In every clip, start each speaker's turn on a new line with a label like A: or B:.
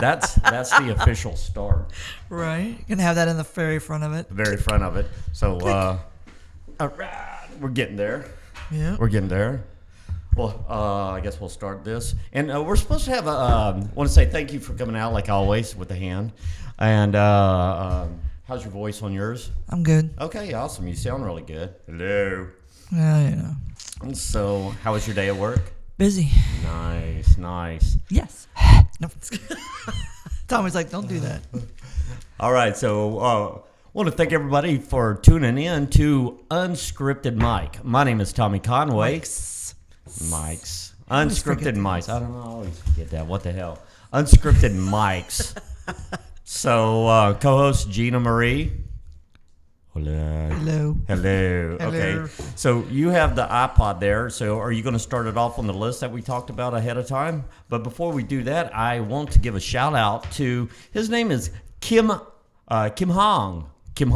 A: That's the official start.
B: Right. You can have that in the very front of it.
A: The very front of it. So all right, we're getting there.
B: Yeah.
A: We're getting there. Well, I guess we'll start this. And we're supposed to have want to say thank you for coming out, like always, with the hand. And how's your voice on yours?
B: I'm good.
A: Okay, awesome. You sound really good. Hello.
B: Yeah, you know.
A: So, how was your day at work?
B: Busy.
A: Nice.
B: Yes. No. Tommy's like, don't do that.
A: All right, so want to thank everybody for tuning in to Unscripted Mike. My name is Tommy Conway. Mike's. Unscripted Mics. I don't know. I always forget that. What the hell? Unscripted Mics. So, co-host Gina Marie. Hello. Okay. So you have the iPod there. So are you going to start it off on the list that we talked about ahead of time? But before we do that, I want to give a shout out to, his name is Kim Hong. I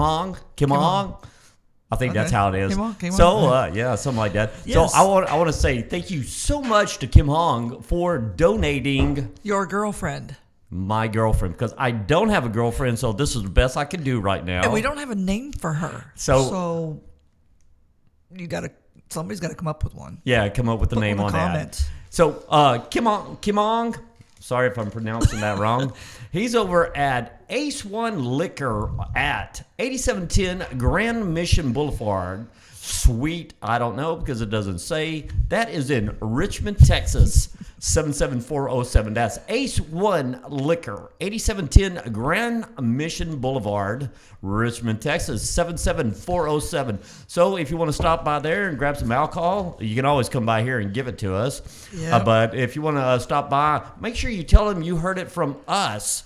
A: think that's how it is.
B: Kim
A: Hong. Yeah, something like that.
B: Yes.
A: So I want to say thank you so much to Kim Hong for donating
B: Your girlfriend.
A: my girlfriend, because I don't have a girlfriend, so this is the best I can do right now.
B: And we don't have a name for her. So somebody's gotta come up with one.
A: Yeah, come up with the name on that. So Kim Hong, sorry if I'm pronouncing that wrong. He's over at Ace One Liquor at 8710 Grand Mission Boulevard. Suite, I don't know because it doesn't say. That is in Richmond, Texas, 77407. That's Ace One Liquor, 8710 Grand Mission Boulevard, Richmond, Texas, 77407. So if you want to stop by there and grab some alcohol, you can always come by here and give it to us.
B: Yep.
A: But if you want to stop by, make sure you tell them you heard it from us,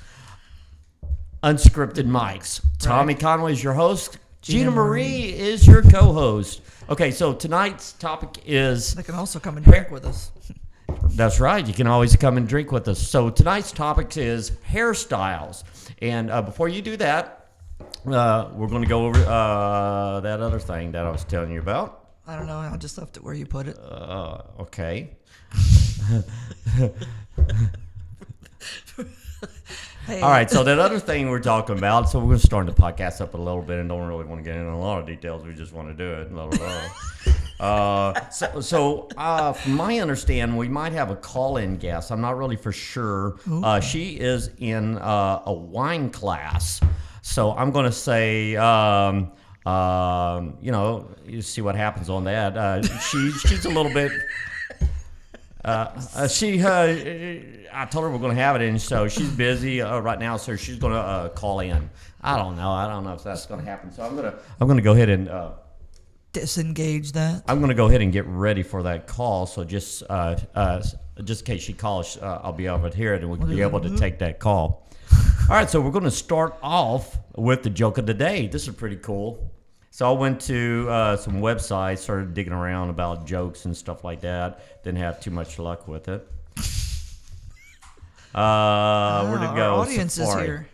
A: Unscripted Mics. Tommy Conway is your host. Gina Marie is your co-host. Okay, so tonight's topic is...
B: They can also come and drink with us.
A: That's right. You can always come and drink with us. So tonight's topic is hairstyles. And before you do that, we're going to go over that other thing that I was telling you about.
B: I don't know. I just left it where you put it.
A: Okay.
B: Hey.
A: All right, so that other thing we're talking about, so we're going to start the podcast up a little bit and don't really want to get into a lot of details. We just want to do it. Blah, blah, blah. So from my understanding, we might have a call-in guest. I'm not really for sure. She is in a wine class. So I'm going to say, you see what happens on that. She's a little bit... I told her we're going to have it, and so she's busy right now, so she's going to call in. I don't know if that's going to happen. So I'm going to go ahead and
B: disengage that.
A: I'm going to go ahead and get ready for that call. So just in case she calls, I'll be able to hear it, and we'll be able to take that call. All right, so we're going to start off with the joke of the day. This is pretty cool. So I went to some websites, started digging around about jokes and stuff like that. Didn't have too much luck with it. Where'd it go?
B: Our audience is here.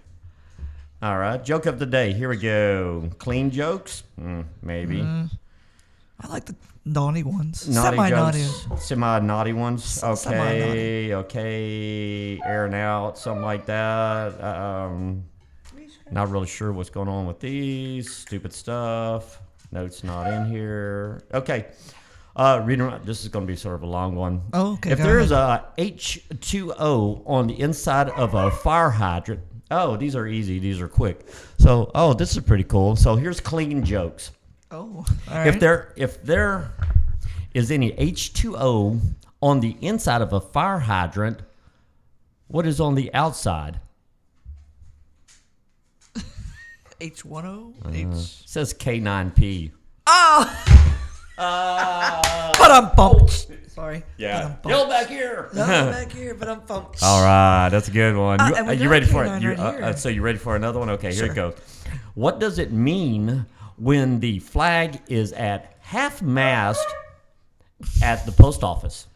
A: All right, joke of the day. Here we go. Clean jokes? Maybe.
B: I like the naughty ones.
A: Naughty
B: Semi-naughty.
A: jokes. Semi-naughty ones? Okay,
B: Semi-naughty.
A: okay. Airing out, something like that. Not really sure what's going on with these. Stupid stuff. Notes not in here. Okay. Rinna, this is going to be sort of a long one.
B: Oh, okay.
A: If there is a H2O on the inside of a fire hydrant. Oh, these are easy. These are quick. So, this is pretty cool. So here's clean jokes.
B: Oh, all right.
A: If there is any H2O on the inside of a fire hydrant, what is on the outside?
B: H1O?
A: Says K9P.
B: Oh! But I'm bumped. Sorry.
A: Yeah. Yell back here.
B: No, I'm back here, but I'm bumped.
A: All right. That's a good one. You ready for it?
B: Right
A: So you ready for another one? Okay,
B: sure.
A: Here it goes. What does it mean when the flag is at half mast at the post office?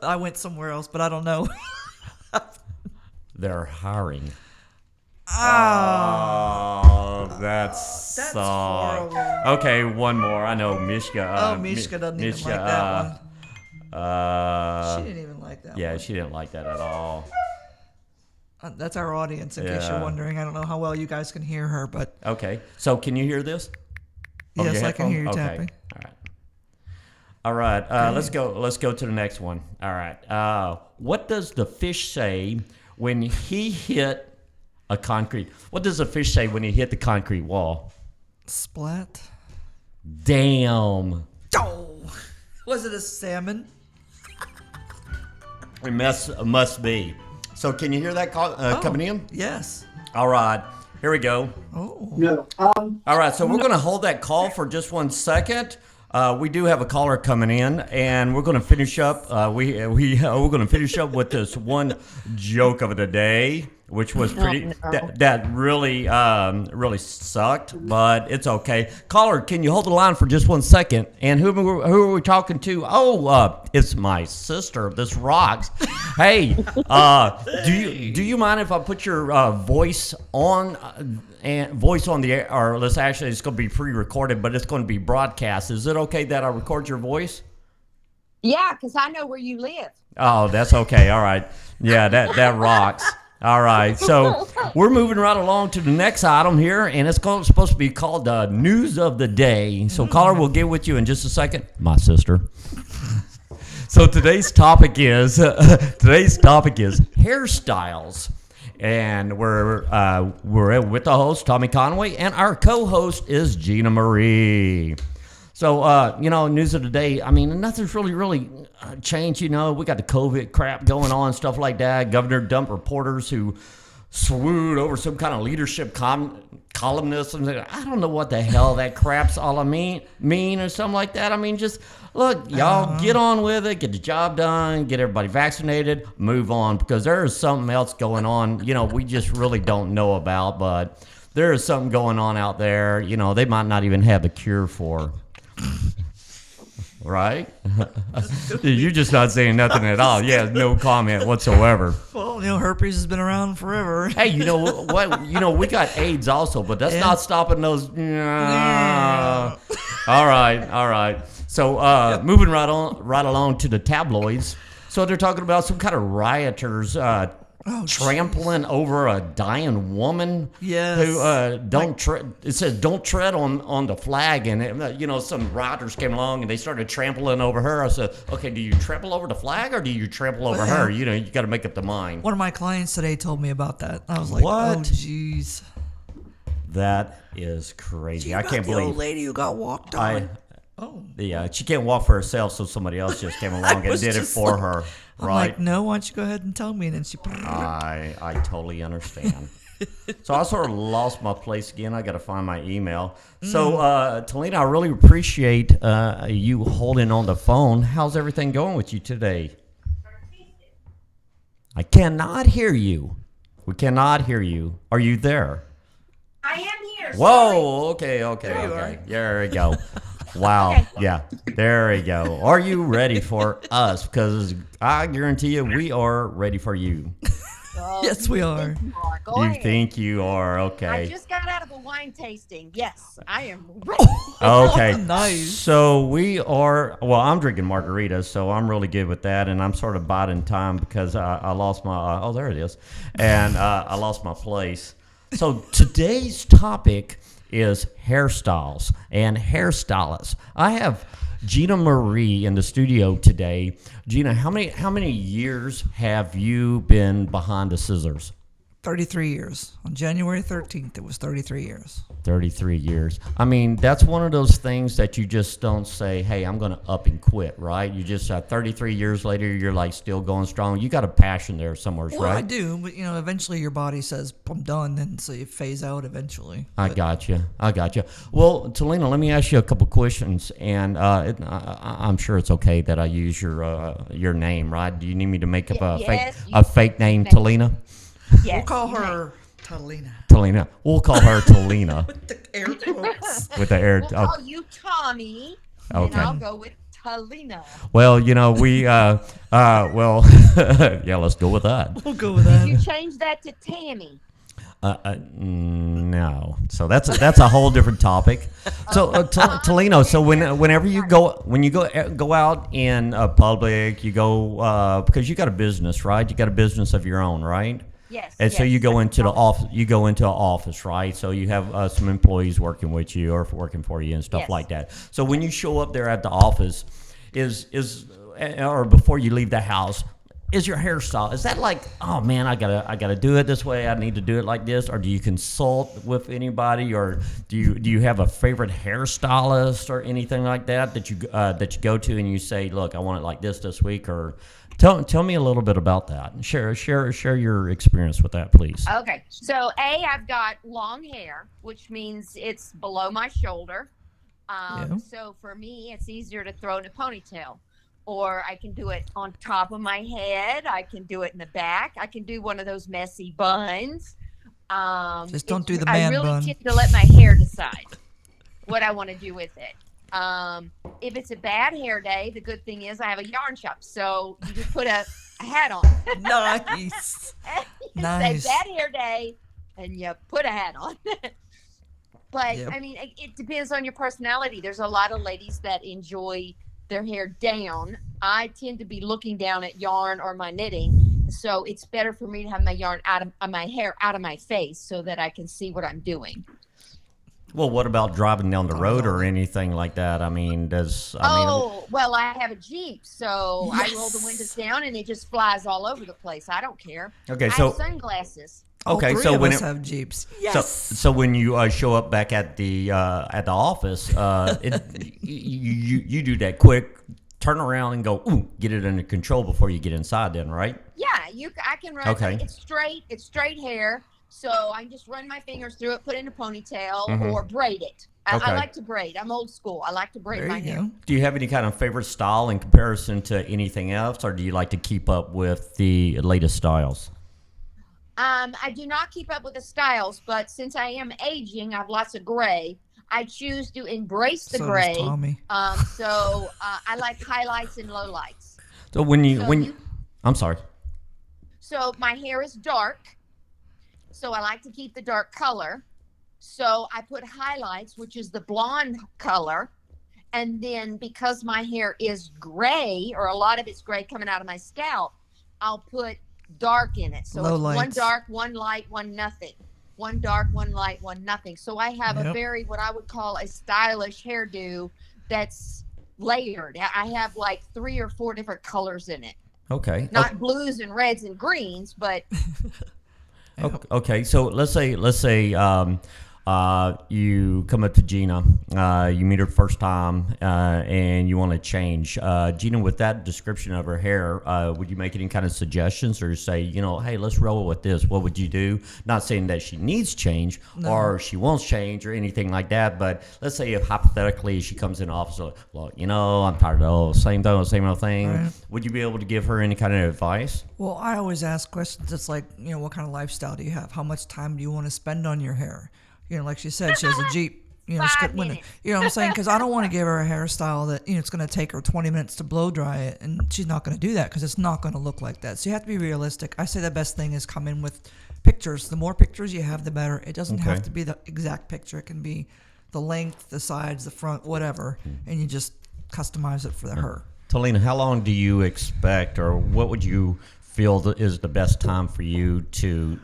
B: I went somewhere else, but I don't know.
A: They're hiring.
B: Oh,
A: that's
B: horrible.
A: Okay, one more. I know Mishka.
B: Mishka doesn't even like that one. She didn't even like that.
A: Yeah, she didn't like that at all.
B: That's our audience, in case you're wondering. I don't know how well you guys can hear her, but
A: okay. So can you hear this?
B: Yes, I can hear you
A: okay.
B: tapping.
A: All right. Let's go. Let's go to the next one. All right. What does the fish say when he hit a concrete? What does the fish say when he hit the concrete wall?
B: Splat.
A: Damn.
B: Oh, was it a salmon?
A: It must be. So can you hear that call, coming in?
B: Yes.
A: All right. Here we go.
B: Oh.
C: No.
A: All right. So we're going to hold that call for just 1 second. We do have a caller coming in, and we're going to finish up. We're going to finish up with this one joke of the day, which was pretty. That really really sucked, but it's okay. Caller, can you hold the line for just 1 second? And who are we talking to? Oh, it's my sister. This rocks. Hey, do you mind if I put your voice on? And voice on the air, or it's going to be pre-recorded, but it's going to be broadcast. Is it okay that I record your voice?
D: Yeah, because I know where you live.
A: Oh, that's okay. All right. Yeah, that rocks. All right. So we're moving right along to the next item here, and it's supposed to be called News of the Day. So caller, we'll get with you in just a second. My sister. So today's topic is hairstyles. And we're with the host, Tommy Conway, and our co-host is Gina Marie. So, news of the day, I mean, nothing's really changed, we got the COVID crap going on, stuff like that. Governor dumped reporters who swooned over some kind of leadership columnist. And I don't know what the hell that crap's all mean or something like that. I mean, just look, y'all get on with it, get the job done, get everybody vaccinated, move on, because there is something else going on, we just really don't know about, but there is something going on out there, they might not even have the cure for. Right? You're just not saying nothing at all. Yeah, no comment whatsoever.
B: Well, herpes has been around forever.
A: Hey, you know what? We got AIDS also, but that's not stopping those. All right. So moving right along to the tabloids. So they're talking about some kind of rioters trampling over a dying woman.
B: Yes.
A: Who it says don't tread on the flag, and some rioters came along and they started trampling over her. I said, okay, do you trample over the flag or do you trample over her? You got to make up the mind.
B: One of my clients today told me about that. I was like,
A: what?
B: Oh, jeez.
A: That is crazy. I can't believe
B: the old lady who got walked on.
A: Yeah, she can't walk for herself, so somebody else just came along and did it for her.
B: I'm
A: right?
B: like, no, why don't you go ahead and tell me? And then she.
A: I totally understand. So I sort of lost my place again. I got to find my email. So, Talina, I really appreciate you holding on the phone. How's everything going with you today? I cannot hear you. We cannot hear you. Are you there?
D: I am here.
A: Whoa. Okay. There we go. Wow. Okay. Yeah. There we go. Are you ready for us? Because I guarantee you we are ready for you.
B: Yes, we are.
A: You think you are. Okay.
D: I just got out of a wine tasting. Yes, I am ready.
A: Okay.
B: Nice.
A: So we are, I'm drinking margaritas, so I'm really good with that. And I'm sort of biding time because I lost my, there it is. And I lost my place. So today's topic is hairstyles and hairstylists. I have Gina Marie in the studio today. Gina, how many years have you been behind the scissors?
B: 33 years. On January 13th, it was 33 years.
A: 33 years. I mean, that's one of those things that you just don't say, hey, I'm going to up and quit, right? You just 33 years later, you're like still going strong. You got a passion there somewhere, right?
B: Well, I do, but eventually your body says, I'm done, and so you phase out eventually.
A: I got you. Well, Talina, let me ask you a couple questions, and I'm sure it's okay that I use your name, right? Do you need me to make up a fake name, Talina?
B: Yes, we'll call her Talina.
A: Talina. We'll call her Talina.
B: With the air quotes.
A: With the air.
D: We'll call you Tommy.
A: Okay.
D: And I'll go with Talina.
A: Well, we yeah, let's go with that.
B: We'll go with that.
D: You change that to Tammy.
A: No. So that's a whole different topic. So Tolino, so whenever you go out in public, you go because you got a business, right? You got a business of your own, right?
D: Yes.
A: And so you go into the office. You go into an office, right? So you have some employees working with you or working for you and stuff like that. So when you show up there at the office, or before you leave the house, is your hairstyle, is that like, oh man, I gotta do it this way, I need to do it like this, or do you consult with anybody, or do you have a favorite hairstylist or anything like that you go to and you say, look, I want it like this week, or tell me a little bit about that. Share your experience with that, please.
D: Okay, so I've got long hair, which means it's below my shoulder. So for me, it's easier to throw in a ponytail. Or I can do it on top of my head. I can do it in the back. I can do one of those messy buns.
B: Just don't do the man bun.
D: I really tend to let my hair decide what I want to do with it. If it's a bad hair day, the good thing is I have a yarn shop. So you just put a hat on.
B: Nice.
D: Nice. Say bad hair day, and you put a hat on. But, I mean, it depends on your personality. There's a lot of ladies that enjoy their hair down. I tend to be looking down at yarn or my knitting, so it's better for me to have my yarn my hair out of my face so that I can see what I'm doing.
A: Well, what about driving down the road or anything like that? I mean,
D: well, I have a Jeep, so I roll the windows down and it just flies all over the place. I don't care.
A: Okay,
D: I have sunglasses.
A: Okay,
B: so when have Jeeps. Yes.
A: So when you show up back at the office, you do that quick, turn around and go, ooh, get it under control before you get inside. Then, right? Yeah,
D: I can run. Okay. It's straight hair, so I can just run my fingers through it, put it in a ponytail, or braid it. I like to braid. I'm old school. I like to braid my hair.
A: Do you have any kind of favorite style in comparison to anything else, or do you like to keep up with the latest styles?
D: I do not keep up with the styles, but since I am aging, I have lots of gray. I choose to embrace the gray. So I like highlights and lowlights.
A: So I'm sorry.
D: So my hair is dark, so I like to keep the dark color. So I put highlights, which is the blonde color, and then because my hair is gray, or a lot of it's gray coming out of my scalp, I'll put dark in it. So it's one dark, one light, one nothing. One dark, one light, one nothing. So I have a very, what I would call a stylish hairdo that's layered. I have like 3 or 4 different colors in it.
A: Okay.
D: Not blues and reds and greens, but.
A: Okay. So let's say you come up to Gina, you meet her first time, and you want to change. Gina, with that description of her hair, would you make any kind of suggestions, or say, hey, let's roll with this? What would you do? Not saying that she needs change or she wants change or anything like that, but let's say if hypothetically she comes in the office, look, I'm tired of the same old thing. Right. Would you be able to give her any kind of advice?
B: Well, I always ask questions. It's like, what kind of lifestyle do you have? How much time do you want to spend on your hair? Like she said, she has a Jeep. You know what I'm saying? Because I don't want to give her a hairstyle that it's going to take her 20 minutes to blow dry it, and she's not going to do that because it's not going to look like that. So you have to be realistic. I say the best thing is come in with pictures. The more pictures you have, the better. It doesn't have to be the exact picture. It can be the length, the sides, the front, whatever, and you just customize it for her.
A: Tolina, how long do you expect, or what would you feel is the best time for you to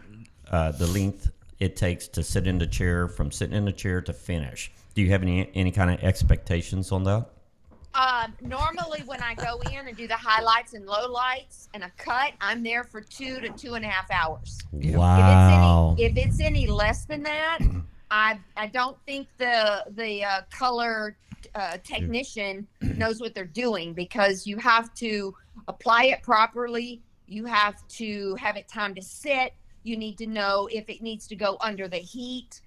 A: the length it takes to sit in the chair, from sitting in the chair to finish? Do you have any kind of expectations on that?
D: Normally when I go in and do the highlights and lowlights and a cut, I'm there for 2 to 2.5 hours.
A: Wow.
D: If it's any less than that, I don't think the color technician knows what they're doing, because you have to apply it properly. You have to have it time to sit. You need to know if it needs to go under the heat.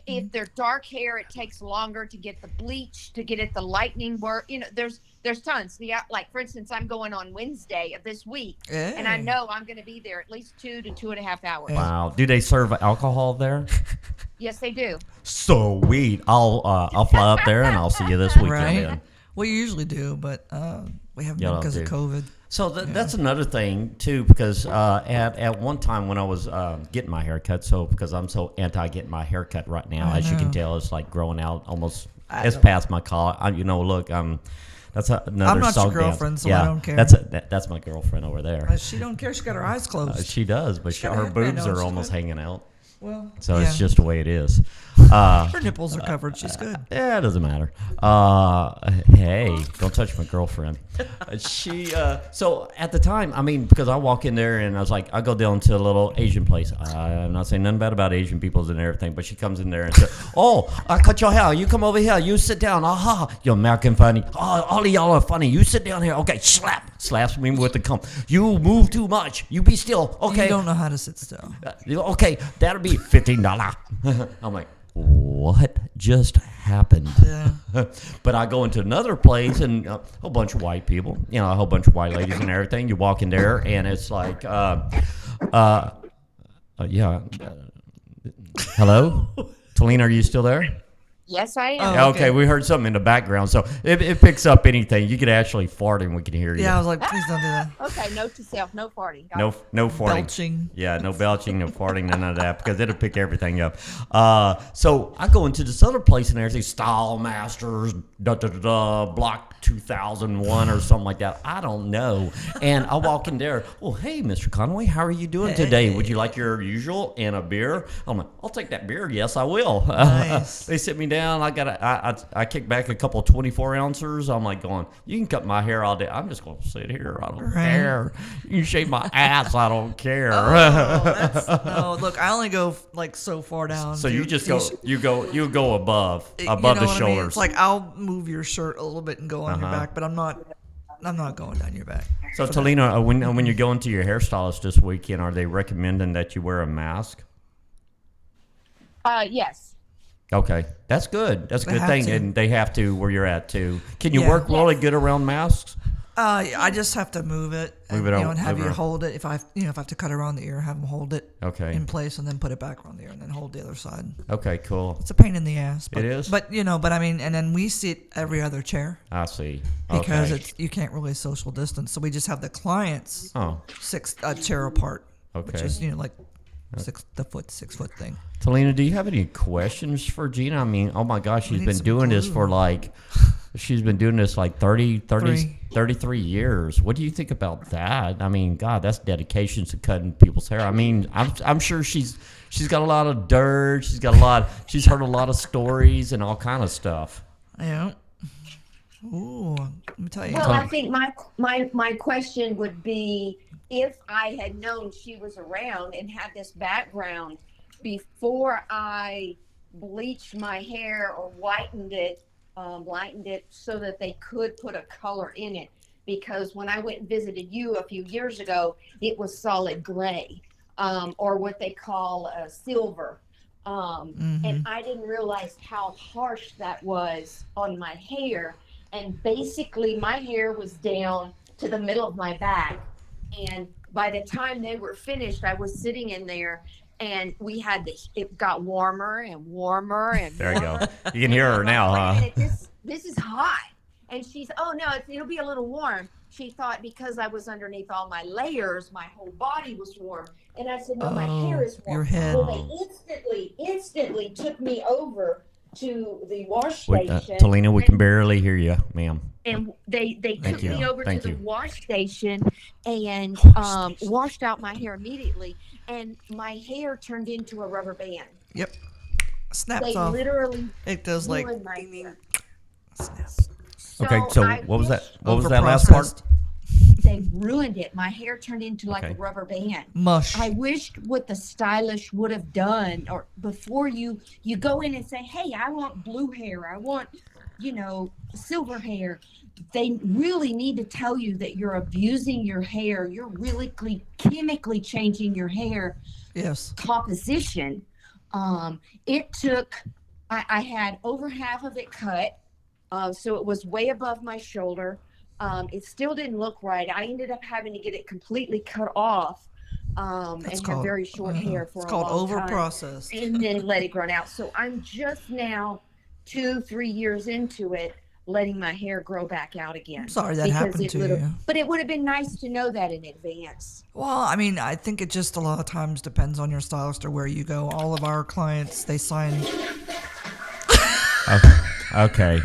D: If they're dark hair, it takes longer to get the bleach, to get it the lightning work. There's tons. Like, for instance, I'm going on Wednesday of this week, and I know I'm going to be there at least 2 to 2.5 hours.
A: Wow. Do they serve alcohol there?
D: Yes, they do.
A: Sweet. I'll fly up there and I'll see you this weekend.
B: Right? We usually do, but we haven't been because of COVID.
A: So that's another thing too, because at one time when I was getting my hair cut, so because I'm so anti getting my hair cut right now, as you can tell, it's like growing out almost. It's past my collar. Look, that's another.
B: I'm not
A: song
B: your girlfriend,
A: dance.
B: so I don't care.
A: That's my girlfriend over there.
B: She don't care. She got her eyes closed.
A: She does, but her boobs are almost hanging out.
B: Well,
A: so it's just the way it is.
B: Her nipples are covered. She's good.
A: Yeah, it doesn't matter. Hey, don't touch my girlfriend. So at the time, because I walk in there and I was like, I go down to a little Asian place. I'm not saying nothing bad about Asian people and everything, but she comes in there and says, "Oh, I cut your hair. You come over here. You sit down. Aha, you're American funny. Oh, all of y'all are funny. You sit down here. Okay, slaps me with the comb. You move too much. You be still. Okay.
B: You don't know how to sit still.
A: Okay, that'll be $15. I'm like, what just happened?
B: Yeah.
A: But I go into another place and a whole bunch of white people, a whole bunch of white ladies and everything. You walk in there and it's like, hello? Talina, are you still there?
D: Yes, I am.
B: Oh,
A: okay, we heard something in the background. So it picks up anything. You could actually fart and we can hear you.
B: Yeah, I was like, please don't do that.
D: Okay, note to self, no farting.
A: No farting.
B: Belching.
A: Yeah, no belching, no farting, none of that, because it'll pick everything up. So I go into this other place and there's these Style Masters, Block 2001 or something like that. I don't know. And I walk in there. Well, hey, Mr. Conway, how are you doing today? Would you like your usual and a beer? I'm like, I'll take that beer. Yes, I will.
B: Nice.
A: They sit me down. I kick back a couple 24 ounces. I'm like going, you can cut my hair all day. I'm just going to sit here. I don't care. You can shave my ass. I don't care.
B: No, look, I only go like so far down.
A: So you just go above the shoulders.
B: I mean? It's like I'll move your shirt a little bit and go on your back, but I'm not going down your back.
A: So Talina, when you're going to your hairstylist this weekend, are they recommending that you wear a mask?
D: Yes.
A: Okay, that's good. That's a good thing, and they have to where you're at too. Can you
B: Yeah.
A: work really good around masks?
B: I just have to move it, and, and have you hold it. If I have to cut around the ear, have them hold it in place, and then put it back around the ear, and then hold the other side.
A: Okay, cool.
B: It's a pain in the ass. But,
A: it is.
B: But I mean, and then we sit every other chair.
A: I see.
B: Because you can't really social distance, so we just have the clients 6 chair apart.
A: Okay.
B: Which is like 6 foot thing.
A: Talina, do you have any questions for Gina? I mean, oh my gosh, she's been doing this for like 33 years. What do you think about that? I mean, God, that's dedication to cutting people's hair. I mean, I'm sure she's got a lot of dirt. She's heard a lot of stories and all kind of stuff.
B: Yeah. Ooh, let me tell you.
D: Well, I think my question would be, if I had known she was around and had this background before I bleached my hair or lightened it so that they could put a color in it. Because when I went and visited you a few years ago, it was solid gray, or what they call silver. And I didn't realize how harsh that was on my hair. And basically my hair was down to the middle of my back. And by the time they were finished, I was sitting in there, and we had it got warmer and warmer and
A: there you go. You can hear her now, huh?
D: This is hot. And she's, oh no, it'll be a little warm. She thought because I was underneath all my layers, my whole body was warm. And I said, no, my hair is warm.
B: Your head.
D: Well, they instantly took me over to the wash station.
A: Talina, we can barely hear you, ma'am.
D: And they took me over to the wash station and washed out my hair immediately, and my hair turned into a rubber band.
B: Yep. Snaps
D: they
B: off.
D: Literally
B: it does like
D: my hair.
B: Snaps.
A: Okay, so what was that? What was that last part?
D: They ruined it. My hair turned into like a rubber band.
B: Mush.
D: I wished what the stylist would have done, or before you go in and say, hey, I want blue hair. I want, silver hair. They really need to tell you that you're abusing your hair. You're really chemically changing your hair composition. It took, I had over half of it cut. So it was way above my shoulder. It still didn't look right. I ended up having to get it completely cut off and have very short hair for a long time. It's called
B: over-processed.
D: And then let it grow out. So I'm just now 2-3 years into it. letting my hair grow back out again.
B: I'm sorry that happened to you.
D: But it would have been nice to know that in advance.
B: Well, I mean, I think it just a lot of times depends on your stylist or where you go. All of our clients, they sign.
A: Okay.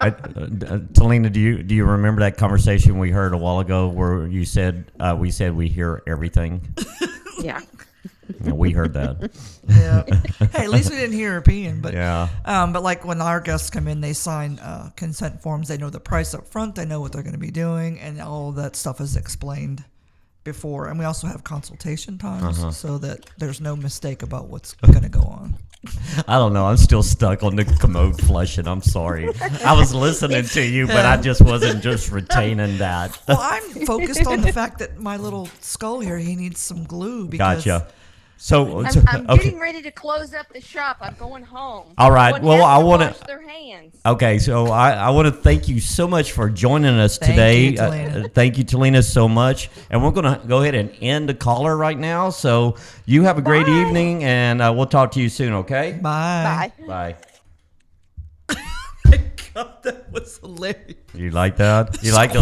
A: Talina, do you remember that conversation we heard a while ago where you said we hear everything?
D: Yeah.
A: Yeah, we heard that.
B: Yeah. Hey, at least we didn't hear her peeing. But
A: yeah.
B: But like when our guests come in, they sign consent forms. They know the price up front. They know what they're going to be doing, and all of that stuff is explained before. And we also have consultation times so that there's no mistake about what's going to go on.
A: I don't know. I'm still stuck on the commode flushing. I'm sorry. I was listening to you, but I just wasn't just retaining that.
B: Well, I'm focused on the fact that my little skull here, he needs some glue. Because
A: Gotcha. So
D: I'm getting ready to close up the shop. I'm going home.
A: All right. Well, I want to
D: wash their hands.
A: Okay, so I want to thank you so much for joining us
B: Thank
A: today.
B: you, Talina.
A: Thank you, Talina, so much. And we're going to go ahead and end the caller right now. So you have a great evening, and we'll talk to you soon, okay?
B: Bye.
A: Bye.
B: God, that was hilarious.
A: You like that? You like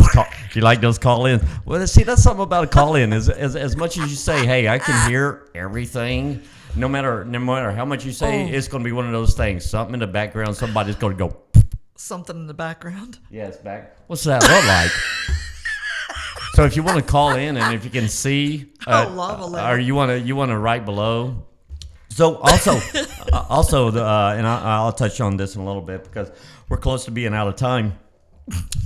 A: those call-ins? Well, see, that's something about a call-in. As much as you say, hey, I can hear everything, no matter how much you say, it's going to be one of those things. Something in the background, somebody's going to go.
B: Something in the background.
A: Yes, back. What's that look like? So if you want to call in and if you can see, or you want to write below. So also, and I'll touch on this in a little bit because we're close to being out of time.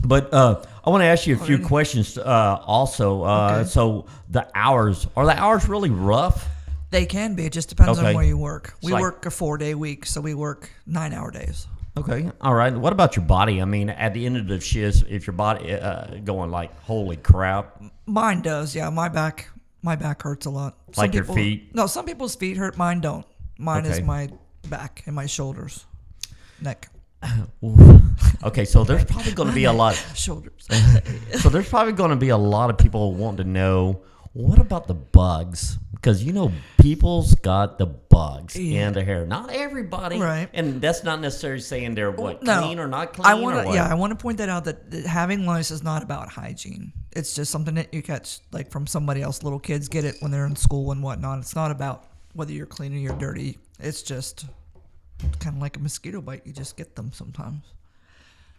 A: But I want to ask you a few questions also.
B: Okay.
A: So are the hours really rough?
B: They can be. It just depends
A: Okay.
B: on where you work. We
A: like-
B: work a 4-day week, so we work 9-hour days.
A: Okay, all right. What about your body? I mean, at the end of the shift, if your body going like, holy crap.
B: Mine does, yeah. My back hurts a lot.
A: Like your feet?
B: No, some people's feet hurt. Mine don't. Mine is
A: Okay.
B: my back and my shoulders, neck,
A: Okay, so there's probably going to be a lot.
B: shoulders.
A: So there's probably going to be a lot of people wanting to know, what about the bugs? Because, people's got the bugs in their hair. Not everybody.
B: Right.
A: And that's not necessarily saying they're, clean or not clean?
B: I want to point that out that having lice is not about hygiene. It's just something that you catch like from somebody else. Little kids get it when they're in school and whatnot. It's not about whether you're clean or you're dirty. It's just kind of like a mosquito bite. You just get them sometimes.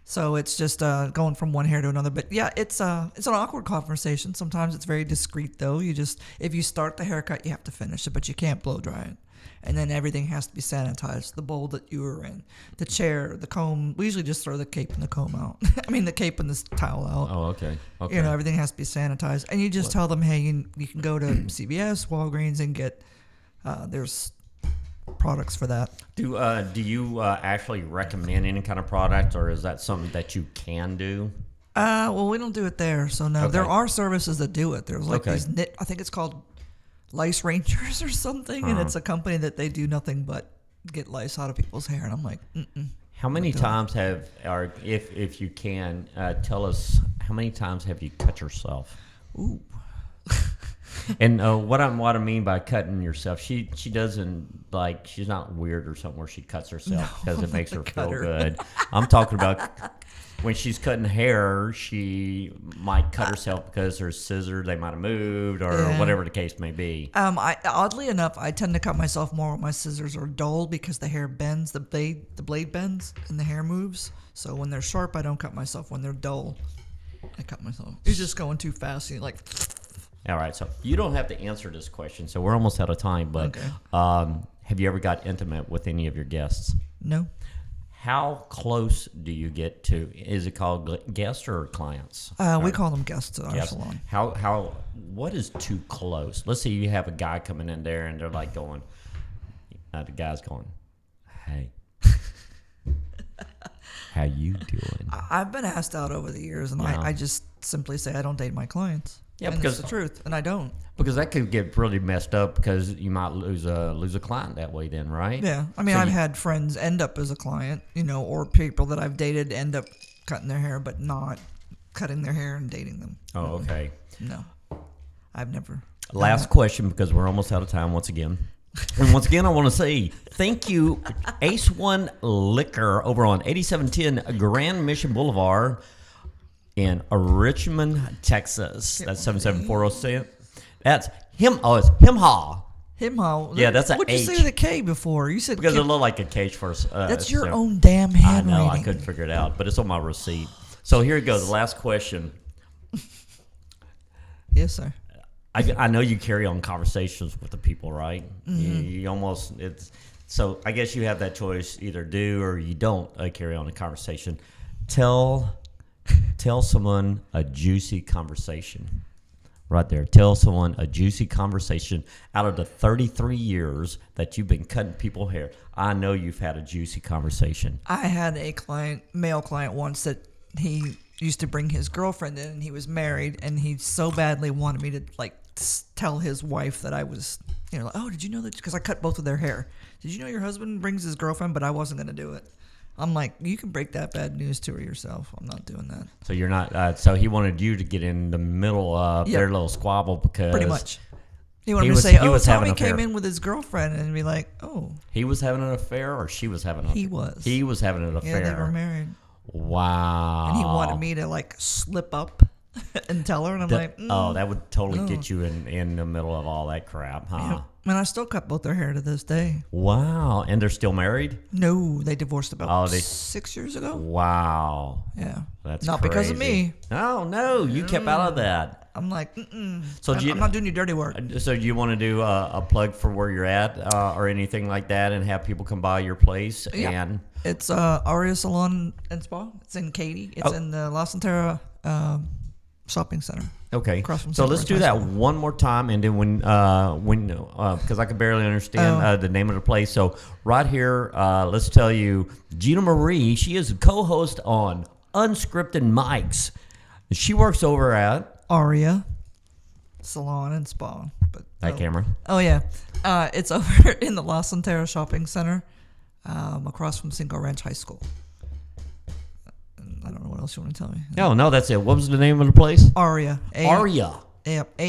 B: So it's just going from one hair to another. But yeah, it's an awkward conversation. Sometimes it's very discreet though. If you start the haircut, you have to finish it, but you can't blow dry it. And then everything has to be sanitized. The bowl that you were in, the chair, the comb. We usually just throw the cape and the comb out. I mean, the cape and the towel out.
A: Oh, okay.
B: Everything has to be sanitized. And you just tell them, hey, you can go to CVS, Walgreens, and get there's products for that.
A: Do you actually recommend any kind of product, or is that something that you can do?
B: Well, we don't do it there, so no.
A: Okay.
B: There are services that do it. There's like these I think it's called Lice Rangers or something, and it's a company that they do nothing but get lice out of people's hair. And I'm like,
A: How many times if you can, tell us, how many times have you cut yourself?
B: ooh.
A: And what I mean by cutting yourself, she doesn't she's not weird or something where she cuts herself because it makes her feel good. I'm talking about when she's cutting hair, she might cut herself because her scissors, they might have moved or whatever the case may be.
B: Oddly enough, I tend to cut myself more when my scissors are dull because the hair bends, the blade bends, and the hair moves. So when they're sharp, I don't cut myself. When they're dull, I cut myself. You're just going too fast. And you're like.
A: All right, so you don't have to answer this question, so we're almost out of time. But have you ever got intimate with any of your guests?
B: No.
A: How close do you get to? Is it called guests or clients?
B: We call them guests at our salon.
A: What is too close? Let's say you have a guy coming in there and they're like going, the guy's going, hey, how you doing?
B: I've been asked out over the years, and I just simply say I don't date my clients.
A: Yeah,
B: and
A: because
B: it's the truth, and I don't.
A: Because that could get really messed up because you might lose a client that way then, right?
B: Yeah. I mean, I've had friends end up as a client, or people that I've dated end up cutting their hair, but not cutting their hair and dating them.
A: Oh, okay.
B: No. I've never.
A: Last question, because we're almost out of time once again. And once again, I want to say thank you, Ace One Liquor over on 8710 Grand Mission Boulevard in Richmond, Texas. That's 77406. That's him. Oh, it's Himha.
B: Himha.
A: Yeah, that's an
B: What'd you
A: H.
B: say with a K before? You said
A: Because
B: Kim.
A: it looked like a H first.
B: That's your own damn handwriting.
A: I know. I couldn't figure it out, but it's on my receipt. So here it goes. The last question.
B: Yes, sir.
A: I know you carry on conversations with the people, right? You almost so I guess you have that choice: either do or you don't carry on a conversation. Tell someone a juicy conversation, right there. Tell someone a juicy conversation out of the 33 years that you've been cutting people's hair. I know you've had a juicy conversation.
B: I had a male client once that he used to bring his girlfriend in, and he was married, and he so badly wanted me to tell his wife that I was, oh, did you know that? Because I cut both of their hair. Did you know your husband brings his girlfriend? But I wasn't going to do it. I'm like, you can break that bad news to her yourself. I'm not doing that.
A: So you're not. So he wanted you to get in the middle of their little squabble because
B: pretty much. He wanted me to say, Tommy came in with his girlfriend, and be like, oh.
A: He was having an affair, or she was having an affair?
B: He was.
A: He was having an affair.
B: Yeah, they were married.
A: Wow.
B: And he wanted me to slip up and tell her, and I'm like,
A: oh, that would totally get you in the middle of all that crap, huh?
B: Yeah. And I still cut both their hair to this day.
A: Wow. And they're still married?
B: No, they divorced about 6 years ago.
A: Wow.
B: Yeah.
A: That's
B: not
A: crazy.
B: Because of me.
A: No, you kept out of that.
B: I'm like,
A: So
B: I'm not doing your dirty work.
A: So do you want to do a plug for where you're at or anything like that and have people come by your place?
B: Yeah.
A: And
B: It's Aria Salon and Spa. It's in Katy. It's in the La Centera shopping center.
A: Okay,
B: Across from
A: so
B: St.
A: let's do
B: Lawrence
A: that
B: High School.
A: one more time, and then when because I can barely understand the name of the place. So right here, let's tell you, Gina Marie. She is a co-host on Unscripted Mics. She works over at
B: Aria Salon and Spa. But
A: that camera.
B: Oh yeah, it's over in the La Centera shopping center, across from Cinco Ranch High School. I don't know what else you want to tell me.
A: No, that's it. What was the name of the place?
B: Aria.
A: Aria.
B: Yep,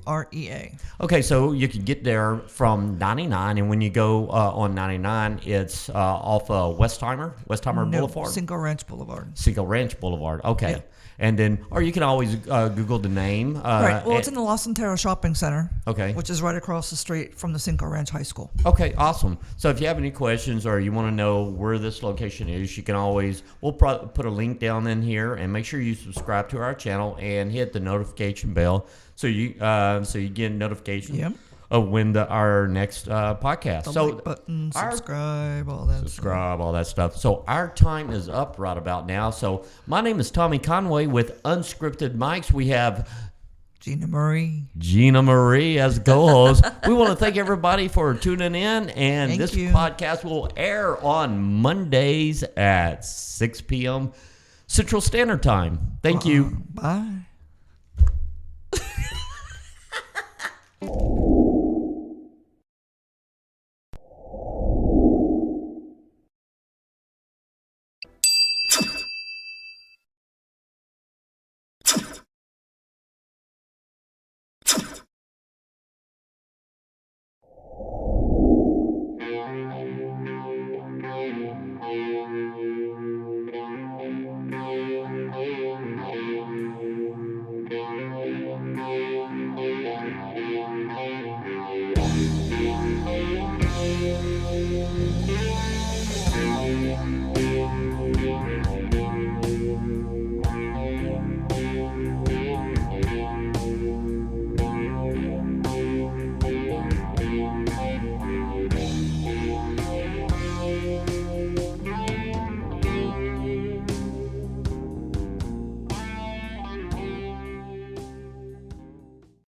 B: Aurea.
A: Okay, so you can get there from 99, and when you go on 99, it's off Westheimer Boulevard?
B: Cinco Ranch Boulevard.
A: Cinco Ranch Boulevard. Okay.
B: Yeah.
A: And then, or you can always Google the name.
B: Right. Well, it's in the La Centera shopping center.
A: Okay.
B: Which is right across the street from the Cinco Ranch High School.
A: Okay, awesome. So if you have any questions or you want to know where this location is, you can always, we'll put a link down in here, and make sure you subscribe to our channel and hit the notification bell so you get notifications of when our next podcast.
B: The like button, subscribe, all that
A: stuff. So our time is up right about now. So my name is Tommy Conway with Unscripted Mics. We have
B: Gina Marie
A: as co-host. We want to thank everybody for tuning in, and
B: Thank
A: this
B: you.
A: podcast will air on Mondays at 6 p.m. Central Standard Time. Thank you.
B: Bye.